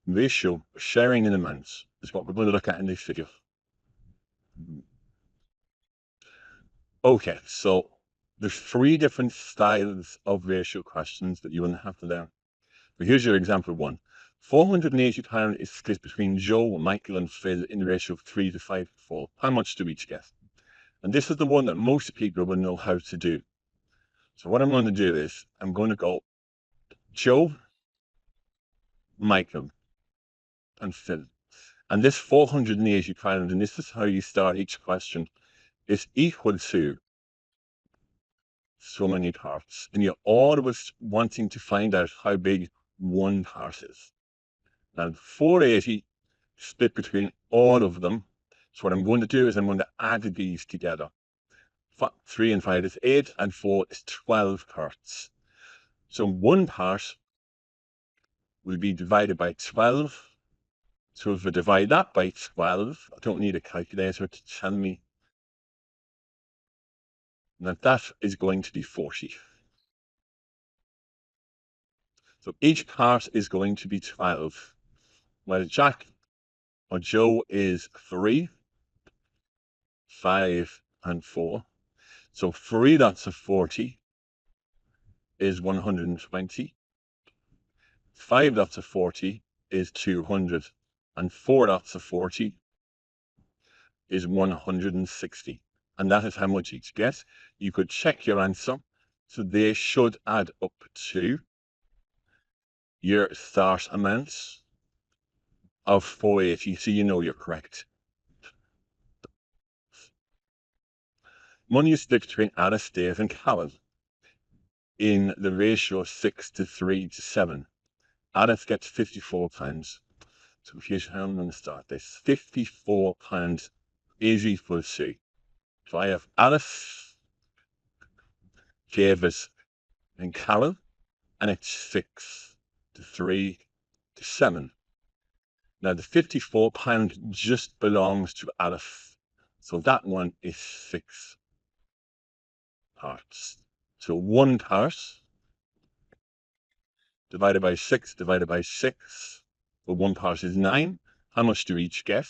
ratio sharing in amounts is what we're going to look at in this video. Okay, so there's 3 different styles of ratio questions that you will have to learn. But here's your example 1. £480 is split between Joe, Michael, and Phil in the ratio of 3 to 5 to 4. How much do each get? And this is the one that most people will know how to do. So what I'm going to do is I'm going to go Joe, Michael, and Phil. And this 480, and this is how you start each question, is equal to so many parts. And you're always wanting to find out how big one part is. Now, 480 split between all of them. So what I'm going to do is I'm going to add these together. 3 and 5 is 8, and 4 is 12 parts. So one part will be divided by 12. So if I divide that by 12, I don't need a calculator to tell me that that is going to be 40. So each part is going to be 12. Well, Jack or Joe is 3, 5, and 4. So 3 lots of 40 is 120. 5 lots of 40 is 200. And 4 lots of 40 is 160. And that is how much each gets. You could check your answer. So they should add up to your start amounts of 480. So you know you're correct. Money is split between Alice, Dave, and Carol in the ratio 6 to 3 to 7. Alice gets 54 pounds. So here's how I'm going to start this. 54 pounds is equal to, so I have Alice, Davis, and Carol, and it's 6 to 3 to 7. Now the 54 pound just belongs to Alice. So that one is 6 parts. So 1 part divided by 6 divided by 6. Well, 1 part is 9. How much do each get?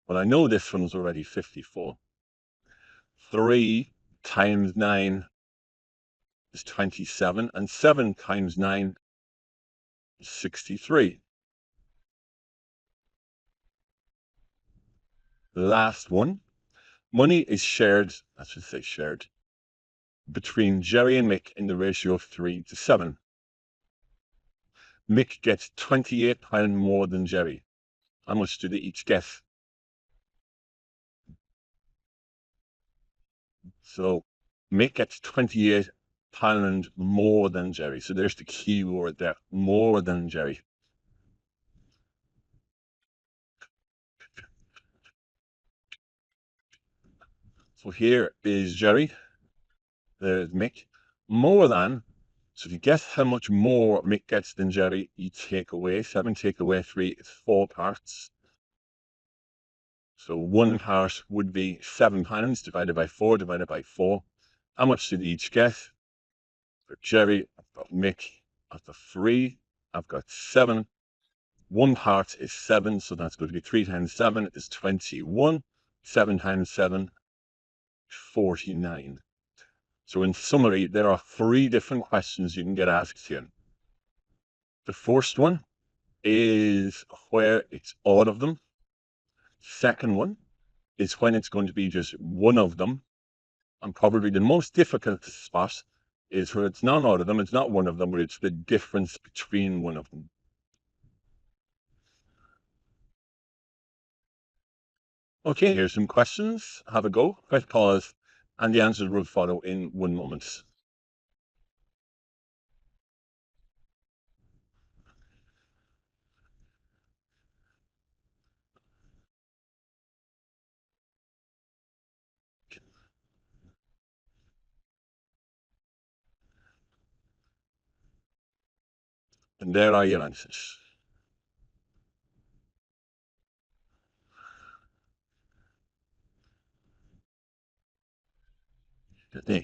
Well, I know this one's already 54. 3 times 9 is 27, and 7 times 9 is 63. The last one, money is shared, I should say shared, between Jerry and Mick in the ratio of 3 to 7. Mick gets £28 more than Jerry. How much do they each get? So Mick gets £28 more than Jerry. So there's the key word there, more than Jerry. So here is Jerry, there's Mick, more than. So if you guess how much more Mick gets than Jerry, you take away 7, take away 3, it's 4 parts. So 1 part would be £7 divided by 4 divided by 4. How much did each get? For Jerry, I've got Mick, I've got 3, I've got 7. 1 part is 7, so that's going to be 3 times 7 is 21. 7 times 7, 49. So in summary, there are 3 different questions you can get asked here. The first one is where it's all of them. Second one is when it's going to be just one of them. And probably the most difficult spot is where it's not all of them, it's not one of them, where it's the difference between one of them. Okay, here's some questions. Have a go, press pause, and the answers will follow in 1 moment. And there are your answers. There.